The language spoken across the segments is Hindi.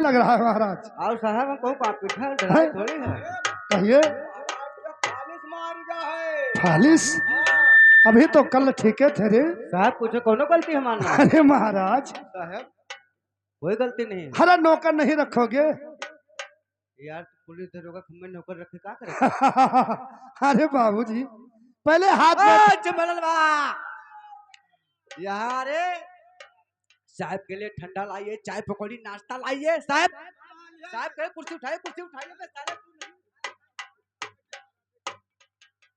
लग रहा है महाराज। और साहब हमको पिठा ढलाई थोड़ी है। कहिए। फालिस अभी तो कल ठीक है थे रे साहब कुछ कोनो गलती हमारा। अरे महाराज साहब कोई गलती नहीं है। हरा नौकर नहीं रखोगे यार पुलिस दरोगा खम्मे नौकर रखे का करे। अरे बाबूजी पहले हाथ में जमलवा यहाँ रे साहब के लिए ठंडा लाइए, चाय पकौड़ी नाश्ता लाइए। साहब साहब कहे कुर्सी उठाइए, कुर्सी उठाइए।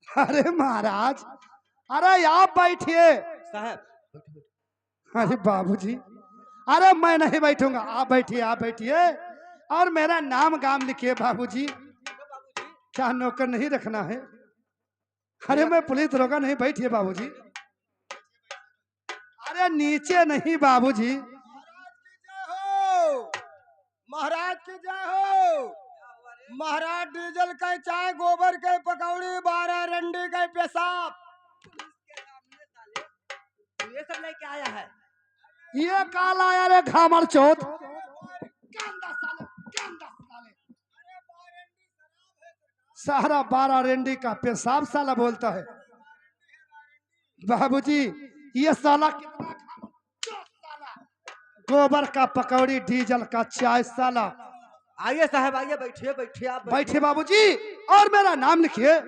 अरे महाराज अरे आप बैठिए साहब। अरे बाबूजी अरे मैं नहीं बैठूंगा, आप बैठिए आप बैठिए और मेरा नाम गाम लिखिए बाबूजी। क्या नौकर नहीं रखना है? अरे मैं पुलिस दरोगा नहीं, बैठिए बाबूजी। अरे नीचे नहीं बाबूजी। महाराज की जय हो। महाराज डीजल का चाय, गोबर के पकौड़ी, 12 रंडी का पेशाब, ये सब लेके आया है। ये काल आया रे घामर चौथ। सारा 12 रेंडी का पेशाब साला बोलता है। बाबूजी ये साला कितना गोबर का पकौड़ी, डीजल का चाय साला। आइए साहब आइए, बैठिए बैठिए आप बैठिए बाबूजी और मेरा नाम लिखिए,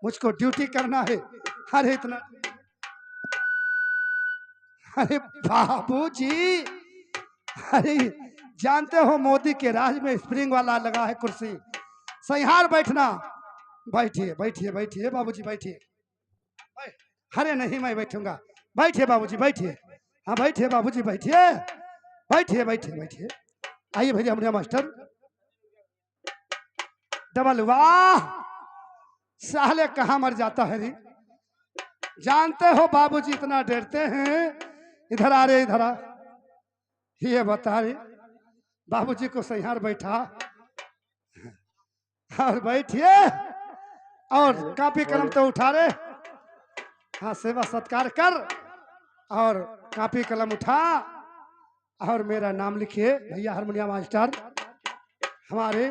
मुझको ड्यूटी करना है। अरे इतना अरे बाबूजी अरे जानते हो मोदी के राज में स्प्रिंग वाला लगा है कुर्सी, सहिहार बैठना। बैठिए बैठिए बैठिए बाबूजी बैठिए। अरे नहीं मैं बैठूंगा, बैठिए बाबूजी बैठिए। हाँ बैठिए बाबूजी बैठिए बैठिए बैठिए बैठिए। आइए भैया हमारे मास्टर डबल। वाह साले कहाँ मर जाता है रे। जानते हो बाबूजी इतना डरते हैं। इधर आ रे इधर आ। ये बता रे बाबूजी को सहिहार बैठा और बैठिए और कापी कलम तो उठा रे। हाँ सेवा सत्कार कर और कापी कलम उठा और मेरा नाम लिखिए भैया हारमोनियम मास्टर हमारे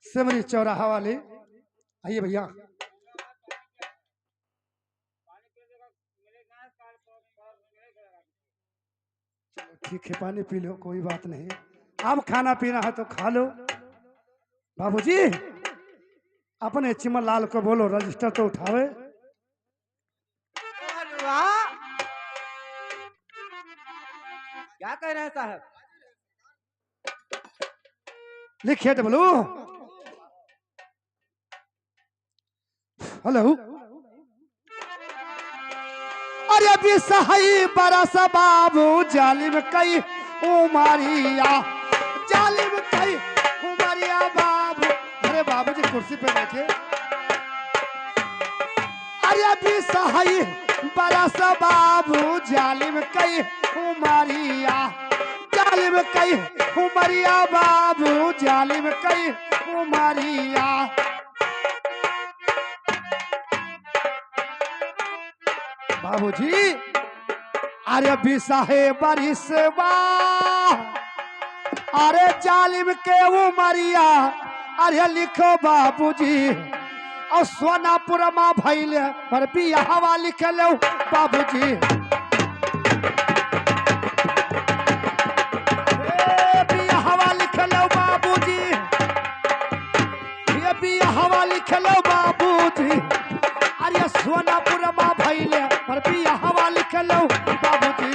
सिमरी चौराहा वाले। आइए भैया। ठीक है पानी पी लो, कोई बात नहीं। अब खाना पीना है तो खा लो। बाबूजी अपने चिमन लाल को बोलो रजिस्टर तो उठावे। क्या कह रहे हैं साहब? लिखिए डबलू। हेलो। अरे भी सही बरस बाबू जालिम कई उमारिया, जालिम कई उमारिया बाबू। अरे बाबू जी कुर्सी पे बैठे। अरे भी सही बरस बाबू जालिम कई उमारिया, जालिम कई उमरिया बाबू, जालिम कई उमरिया। बाबूजी अरे बिसाहे बरिसवा, अरे जालिम के उमरिया। अरे लिखो बाबूजी और सोनापुर माँ भैले पर भी हवा लिख लो बाबूजी। हवा लिख लो बाबूजी, ये भी हवा लिख लो बाबूजी। अरे सोनापुर माँ भैले पर भी हवा लिख लो बाबूजी।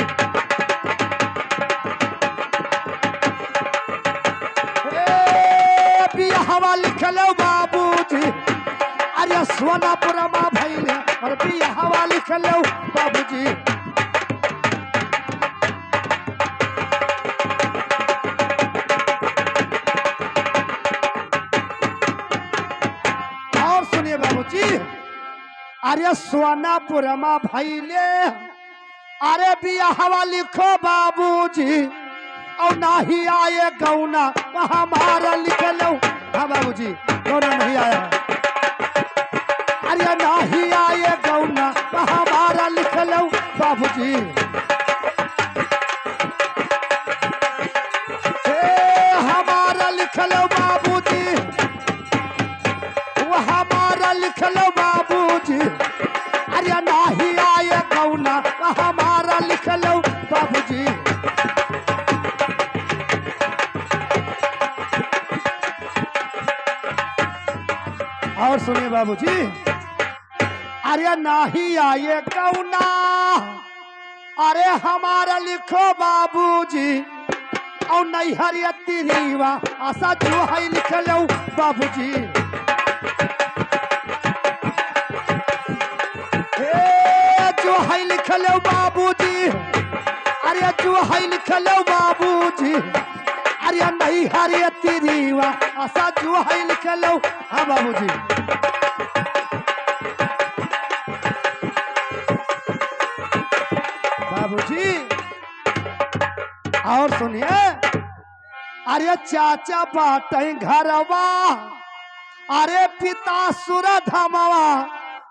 भी हवा लिख लो बाबूजी। अरे सोनापुर माँ भैले पर भी हवा लिख लो बाबूजी। और सुनिए बाबूजी, अरे सोनापुर माँ भैले अरे भी हवा लिखो बाबूजी। और नहीं आए गौना हमारा लिख लो। हाँ बाबूजी गौना नहीं आया। अरे नहीं आए गौना हमारा लिख लो बाबूजी। और सुनिए बाबूजी, अरे नाही आए कौना, अरे हमारा लिखो बाबूजी, और नहीं हरियती रीवा आशा जो है लिख लो बाबूजी। जो है लिख लो बाबूजी, अरे जो है लिख लो बाबूजी, अरे नहीं हरियती रीवा आशा जो है लिख लो। हाँ बाबूजी, बाबूजी और सुनिए, अरे चाचा बाटे घरवा, अरे पिता सुर धमवा,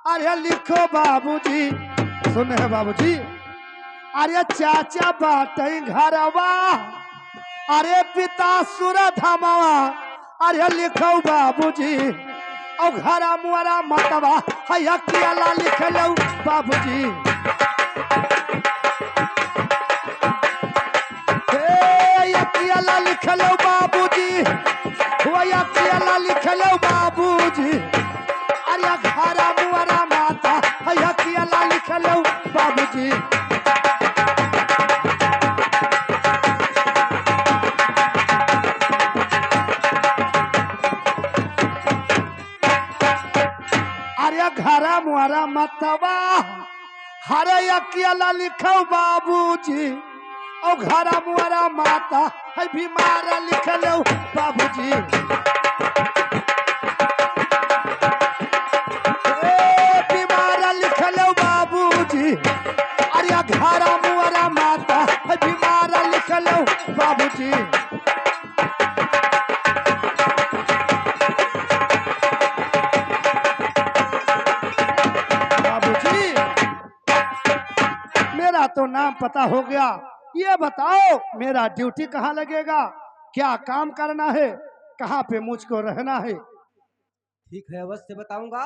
अरे लिखो बाबूजी। सुने बाबूजी, अरे चाचा बाटे घरवा, अरे पिता सुर धमवा, अरे लिखो बाबूजी। और घरा मुआरा मतवा है अकेला लिख लो बाबूजी। अकेला लिख लो बाबूजी, अकेला लिख लो बाबूजी। अरे घरा मुआरा माता है अकेला लिख लो बाबूजी। अरे घरा मुआरा मतवा हरे अकेला लिखो बाबूजी। और घरा मुआरा माता है बीमार लिख लो बाबूजी। बीमार लिख लो बाबूजी। अरे घरा मुआरा माता है बीमार लिख लो बाबूजी। बाबूजी मेरा तो नाम पता हो गया, ये बताओ मेरा ड्यूटी कहाँ लगेगा, क्या काम करना है, कहाँ पे मुझको रहना है? ठीक है, अवश्य बताऊंगा।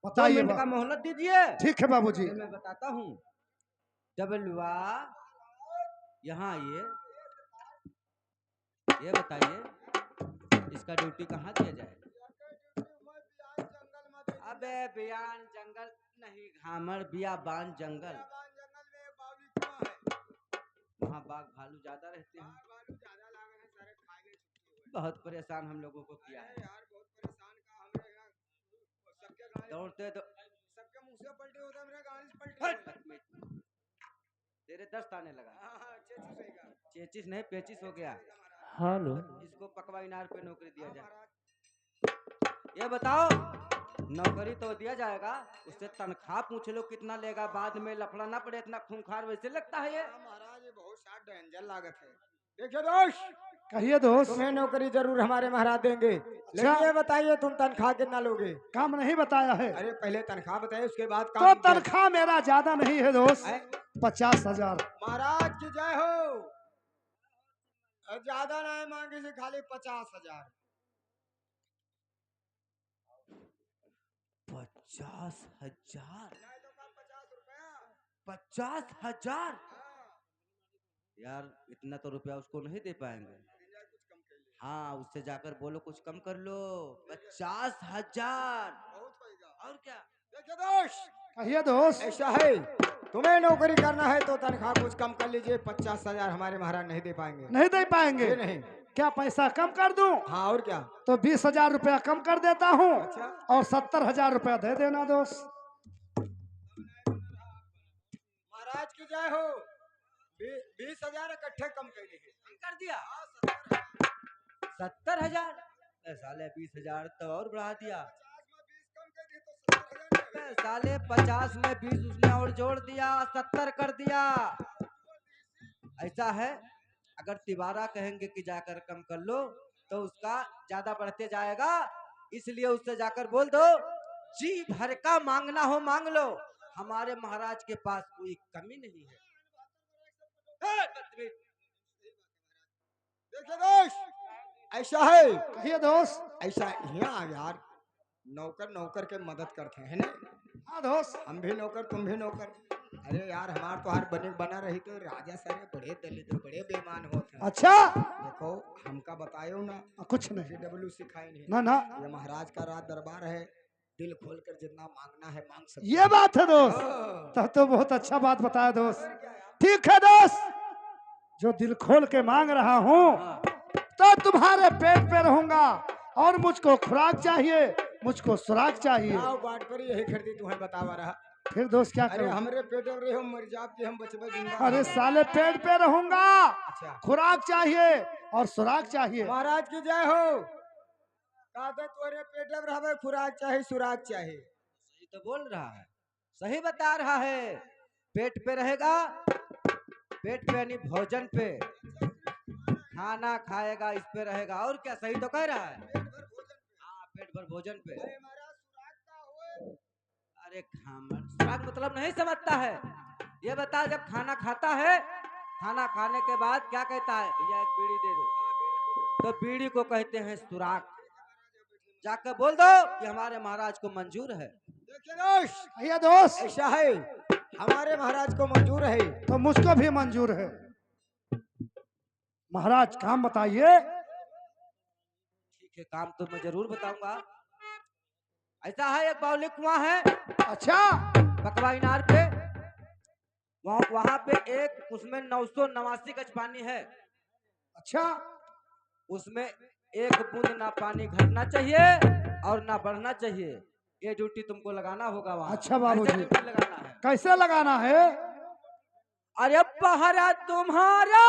2 बताइए मिनट का मोहलत दीजिए। ठीक है बाबूजी। फिर मैं बताता हूँ। डबलुआ यहाँ आइए, ये बताइए इसका ड्यूटी कहाँ दिया जाए? अबे बियान जंगल नहीं, घामर बियाबान जंगल, वहाँ बाघ भालू ज्यादा रहते हैं। बहुत परेशान हम लोगों को किया है। दौड़ते तो सबके मुंह से पलटे होता है, मेरा गाड़ी से पलटे। तेरे 10 आने लगा। चेचिस नहीं, पेचिस हो गया। हेलो, इसको पकवा इनार पे नौकरी दिया जाए। ये बताओ, नौकरी तो दिया जाएगा, उससे तनख्वाह पूछ लो कितना लेगा, बाद में लफड़ा ना पड़े। इतना खूंखार वैसे लगता है ये? महाराज ये बहुत सारा डेंजर लागत है। देखिए दोस्त, कहिए दोस्त। तुम्हें नौकरी जरूर हमारे महाराज देंगे, लेकिन ये बताइए तुम तनख्वाह कितना लोगे? काम नहीं बताया है। अरे पहले तनख्वाह बताइए, उसके बाद तो काम। तनख्वाह मेरा ज्यादा नहीं है दोस्त, है? 50,000। महाराज की जय हो। ज्यादा नहीं मांगी से खाली 50,000। 50,000? 50,000? यार इतना तो रुपया उसको नहीं दे पाएंगे। हाँ, उससे जाकर बोलो कुछ कम कर लो। 50,000 और क्या? देखिए दोस्त, कहिए दोस्त। ऐसा है, तुम्हें नौकरी करना है तो तनख्वाह कुछ कम कर लीजिए। 50,000 हमारे महाराज नहीं दे पाएंगे। नहीं दे पाएंगे? ये नहीं। क्या पैसा कम कर दूं? हाँ और क्या? तो 20,000 रुपया कम कर देता हूँ। अच्छा। और 70,000 रुपया दे देना दोस्त। महाराज की जय हो। 20,000 इकट्ठे कम कर लीजिए। कर दिया 70,000? साले 20,000 तो और बढ़ा दिया। साले 50 में 20 उसने और जोड़ दिया, 70 कर दिया। ऐसा है, अगर तिवारा कहेंगे कि जाकर कम कर लो तो उसका ज्यादा बढ़ते जाएगा, इसलिए उससे जाकर बोल दो जी भर का मांगना हो मांग लो, हमारे महाराज के पास कोई कमी नहीं है। देखिए दोस्त, ऐसा है, कहिए दोस्त। ऐसा यहाँ यार, नौकर नौकर के मदद करते हैं ना। हाँ दोस्त। हम भी नौकर, तुम भी नौकर। अरे यार हमार तो हर बना रही तो राजा सारे बड़े दलित बड़े बेईमान होते हैं। अच्छा, देखो हमका बतायो ना, कुछ नहीं। डब्ल्यू सिखाई नहीं ना ना। ये महाराज का राज दरबार है, दिल खोलकर जितना मांगना है मांग सकते ये बात है दोस्त। हाँ। तब तो बहुत अच्छा बात बताया दोस्त। ठीक है दोस्त, जो दिल खोल के मांग रहा हूँ हाँ। तो तुम्हारे पेट पे रहूंगा, और मुझको खुराक चाहिए, मुझको सुराग चाहिए। आओ बाट पर यही खरीदी तुम्हें बतावा रहा। फिर दोस्त क्या अरे करूं? हमरे पेट में रहो मर जाप के हम बचबे जिंदा। अरे साले पेट पे रहूंगा, अच्छा खुराक चाहिए और सुराग चाहिए। महाराज की जय हो। कहते तोरे पेट में रहबे खुराक चाहिए सुराग चाहिए। सही तो बोल रहा है, सही बता रहा है। पेट पे रहेगा, पेट पे यानी भोजन पे, खाना खाएगा इस पे रहेगा, और क्या? सही तो कह रहा है। हाँ, पेट भर भोजन पे। अरे खाना सुराग मतलब नहीं समझता है। ये बता, जब खाना खाता है, खाना खाने के बाद क्या कहता है? भैया एक बीड़ी दे दो, तो बीड़ी को कहते हैं सुराग। जाकर बोल दो कि हमारे महाराज को मंजूर है। देखिए दोस्त, भैया दोस्त, ऐसा है हमारे महाराज को मंजूर है। तो मुझको भी मंजूर है। महाराज काम बताइए। ठीक है, काम तो मैं जरूर बताऊंगा। ऐसा है, एक बावली कुआं है अच्छा, बकवा इनार पे। वहां पे एक, उसमें 989 गज पानी है। अच्छा, उसमें एक बूंद ना पानी घटना चाहिए और ना बढ़ना चाहिए। ये ड्यूटी तुमको लगाना होगा वहां। अच्छा बाबूजी। ऐसे ड्यूटी लगाना है। कैसे लगाना है? अरे पहरा तुम्हारा,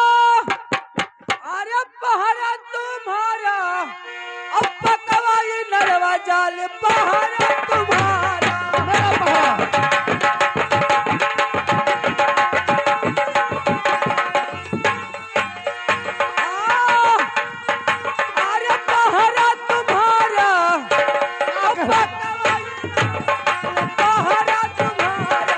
अरे पहरा तुम्हारा, अब पकवाई नरवा जाल पहरा तुम्हारा। मेरा पहरा। अरे पहरा तुम्हारा, अब पकवाई पहरा तुम्हारा।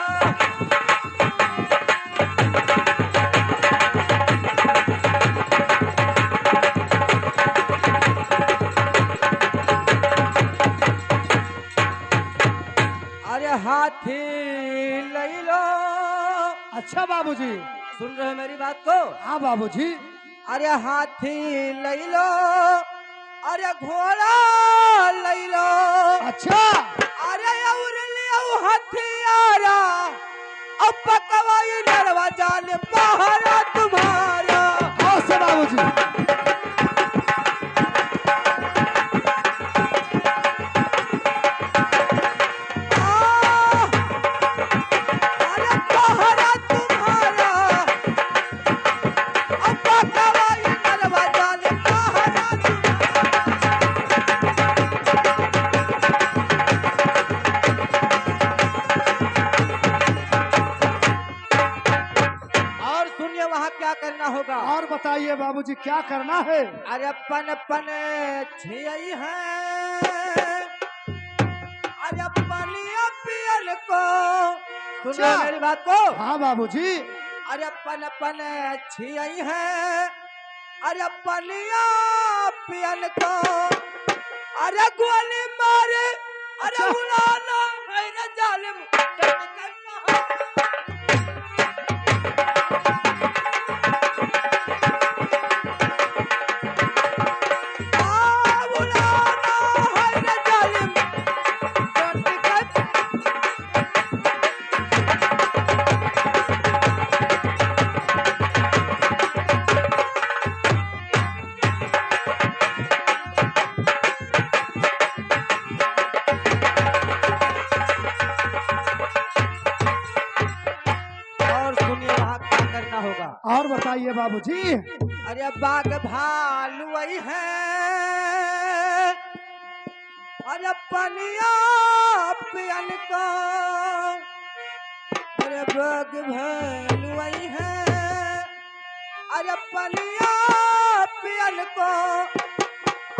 अरे हाथी लई लो। अच्छा बाबूजी। सुन रहे हो मेरी बात को? हाँ बाबूजी। अरे हाथी लई लो, अरे घोड़ा लई लो, अच्छा, अरे और लियो हथियारा, अब पकवाई नरवा जाल पहरा तुम्हारा। और से बाबूजी। अरे पहरा तुम्हारा, अब पकवाई नरवा जाल पहरा तुम्हारा। और सुनिए वहां क्या करना होगा। और बताइए बाबूजी क्या करना है? अरे पन पन छियई है, अरे पनिया पियल को। सुन रहे हो मेरी बात को? हाँ बाबूजी। अरे पन पन छियई है, अरे पनिया पियल को, अरे गोली मारे, अरे अच्छा। उड़ाना है रे जालिम। उड़ाना है रे जालिम। और सुनिए वहां क्या करना होगा। और बताइए बाबूजी। अरे बाघ भालू वही है, अरे पनिया पियल को, अरे बाघ भालू वही है, अरे पनिया पियल को,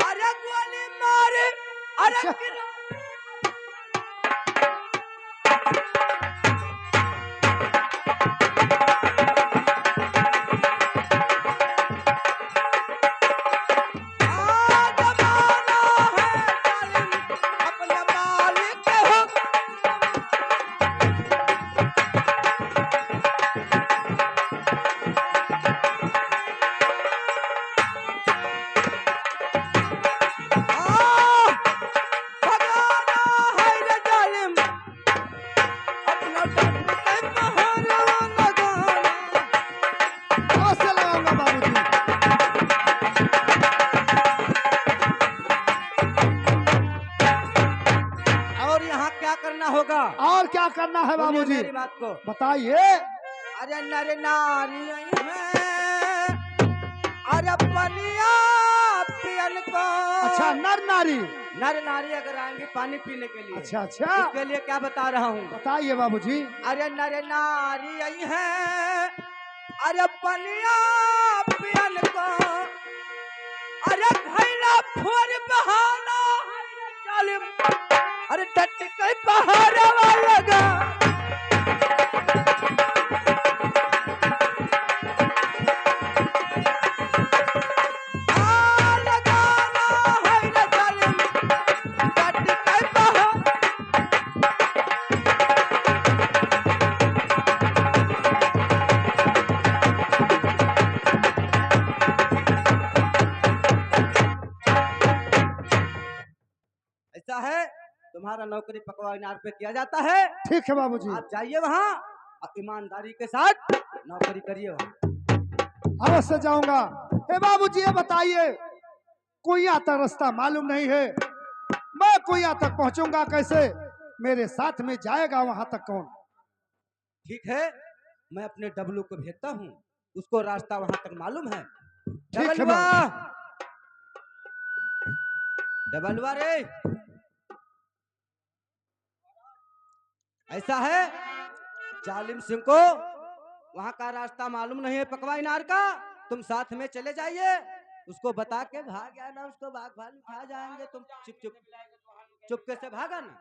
अरे गोली मारे, अरे अच्छा। गिरा। क्या करना है सुनिए बाबूजी? मेरी बात को। बताइए। अरे नर नारी है, अरे पनिया पियन को। अच्छा, नर नारी। नर नारी अगर आएंगे पानी पीने के लिए, अच्छा अच्छा, उसके लिए क्या बता रहा हूँ। बताइए बाबूजी। अरे नर नारी आई है, अरे पनिया पियन को। अरे घैला फुर बहाना है जालिम, अरे डट के पहाड़ा लगा। लगाना है रे जालिम, डट के पहाड़ा। ऐसा है, तुम्हारा नौकरी पकवा इनार पे किया जाता है। ठीक है बाबूजी, आप जाइए वहाँ और ईमानदारी के साथ नौकरी करिए वहाँ। अवश्य जाऊंगा। हे बाबूजी, ये बताइए, कुइया तक रास्ता मालूम नहीं है, मैं कुइया तक पहुंचूंगा कैसे? मेरे साथ में जाएगा वहां तक कौन? ठीक है, मैं अपने डबलू को भेजता हूँ, उसको रास्ता वहां तक मालूम है। ठीक है डबलुआ, डबलुआ रे, ऐसा है, जालिम सिंह को वहां का रास्ता मालूम नहीं है पकवा इनार का। तुम साथ में चले जाइए, उसको बता के भाग आना, उसको बाघ भालू खा जाएंगे। तुम चुपके से भागा ना,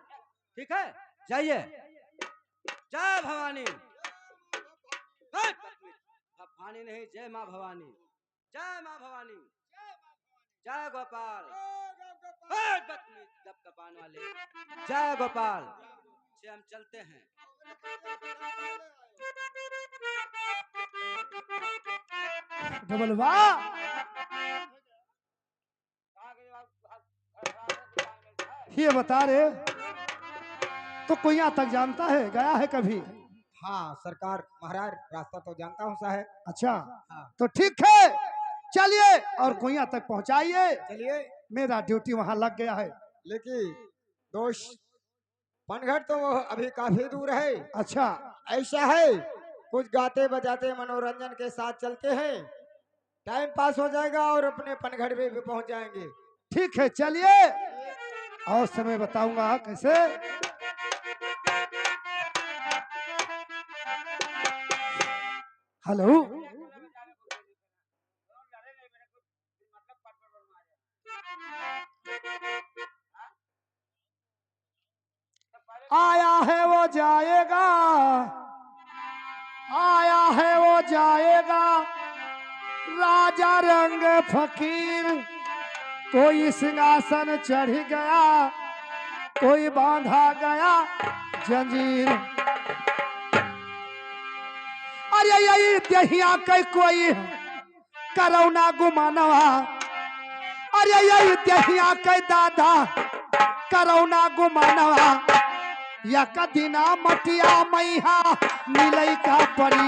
ठीक है? जाइए। जय भवानी। भवानी नहीं, जय माँ भवानी। जय माँ भवानी। जय गोपाल। गपगपान वाले, जय गोपाल। से हम चलते हैं। डबलवा, ये बता रे, तो कुइया तक जानता है, गया है कभी? हाँ सरकार महाराज, रास्ता तो जानता हूँ साहब। अच्छा, हाँ। तो ठीक है, चलिए और कुइया तक पहुंचाइए। चलिए, मेरा ड्यूटी वहां लग गया है। लेकिन दोस्त पनघट तो अभी काफी दूर है। अच्छा, ऐसा है, कुछ गाते बजाते मनोरंजन के साथ चलते हैं, टाइम पास हो जाएगा और अपने पनघट पे भी पहुंच जाएंगे। ठीक है, चलिए, और समय बताऊंगा कैसे। हेलो, आया है वो जाएगा, आया है वो जाएगा, राजा रंग फकीर। कोई सिंहासन चढ़ गया, कोई बांधा गया जंजीर। अरे यही दहिया के कोई करौना गुमानवा, अरे यही दहिया के दादा करौना गुमानवा। या कदिना मटिया मैहा मिलई का परी।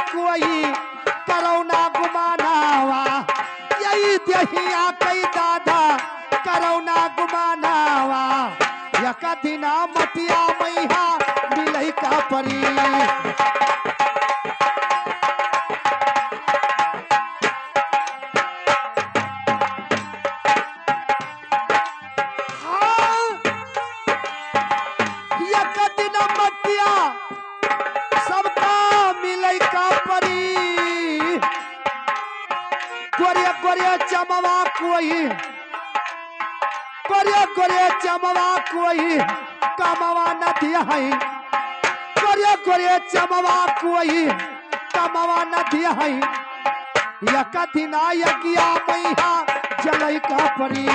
कोई करौना गुमानावा, यही दहिया कई दादा करौना गुमानावा। यक दिना मटिया मैहा मिलई का परी। हाँ, यक दिना मटिया सबका मिलई का परी। गोरे गोरे चमवा कोई, गोरे गोरे चमवा कोई कमवा न दिया है। गोरे गोरे चमवा कोई कमवा न दिया है। यक दिना यज्ञा मैहा जलई का परी।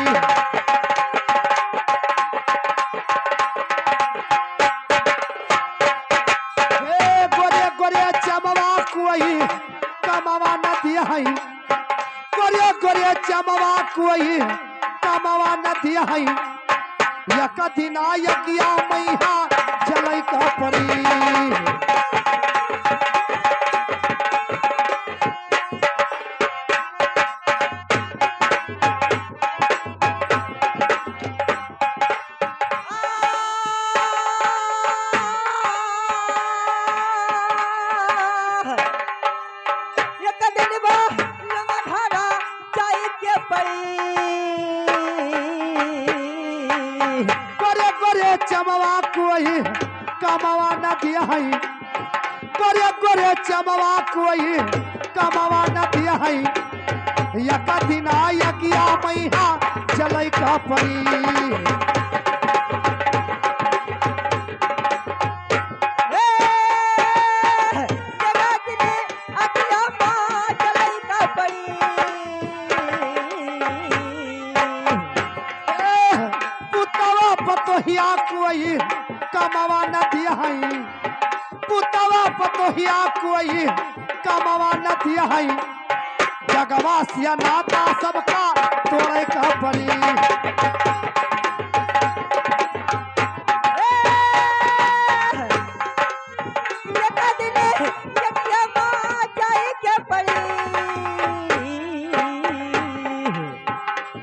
गोरे गोरे चमवा कोई कमवा न दिया है। गोरे गोरे चमवा कोई कमवा न दिया है। यक दिना यज्ञा मैहा जलई का परी। गोरे चमवा कोई कमवा न दिया है गोरे गोरे चमवा कोई कमवा न दिया है यका दिना यकिया मैहा चलै का परी पतोहिया कोई कमवा न दिया है पुतवा पतोहिया कोई कमवा न दिया है जगवा सिया नाता सबका तोड़े का परी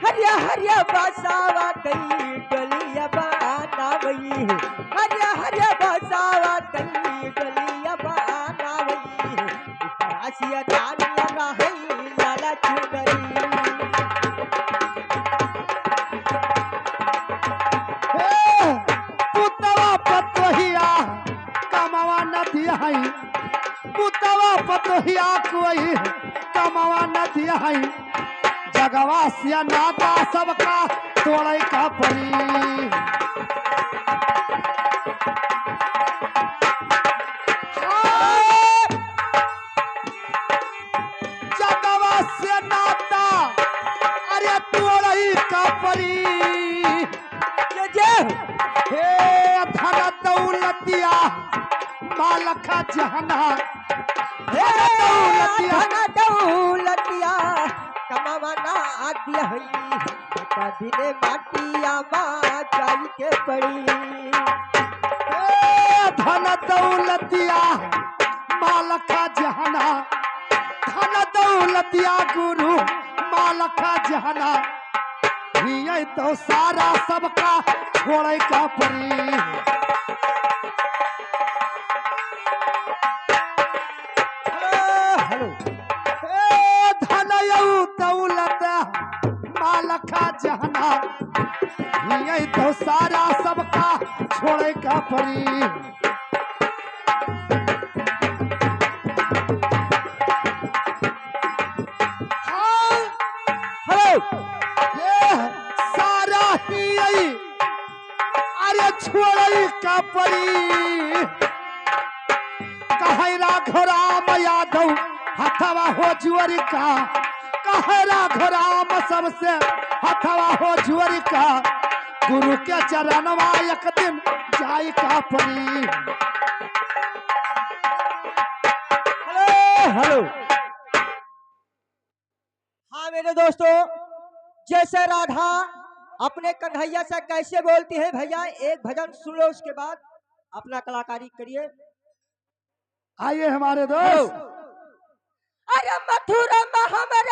हरिया हरिया बसावा कई गलिया बनावई हरिया हरिया बसावा कई गलिया बनावई राशिया दान लगा है लाला चुगरी पुतवा पतोहिया कमवा न दिया है पुतवा पतोहिया कोई कमवा न दिया है जगवा सिया नाता सबका तोड़े का परी जगवा से नाता अरे तोड़े का परी हे धन दौलतिया मालखा जहना हे धन दौलतिया कमावना आदिया हई दिने माटिया माँ जाई के पड़ी धन दौलतिया मालखा जहना धन दौलतिया गुरु मालखा जहना ये तो सारा सबका छोड़े का परी दौलत मालखा जहना ये तो सारा सबका छोड़े का परी सारा ही अरे छोड़े का परी कहरा घोराम यादव हथवा हो जुअर का कहरा घोराम सबसे हथवा हो जुअर का गुरु के चरणवा एक दिन जाई का परी हेलो हाँ मेरे दोस्तों जैसे राधा अपने कन्हैया से कैसे बोलती है भैया एक भजन सुन लो उसके बाद अपना कलाकारी करिए आइए हमारे दोस्त अरे मथुरा में हमारे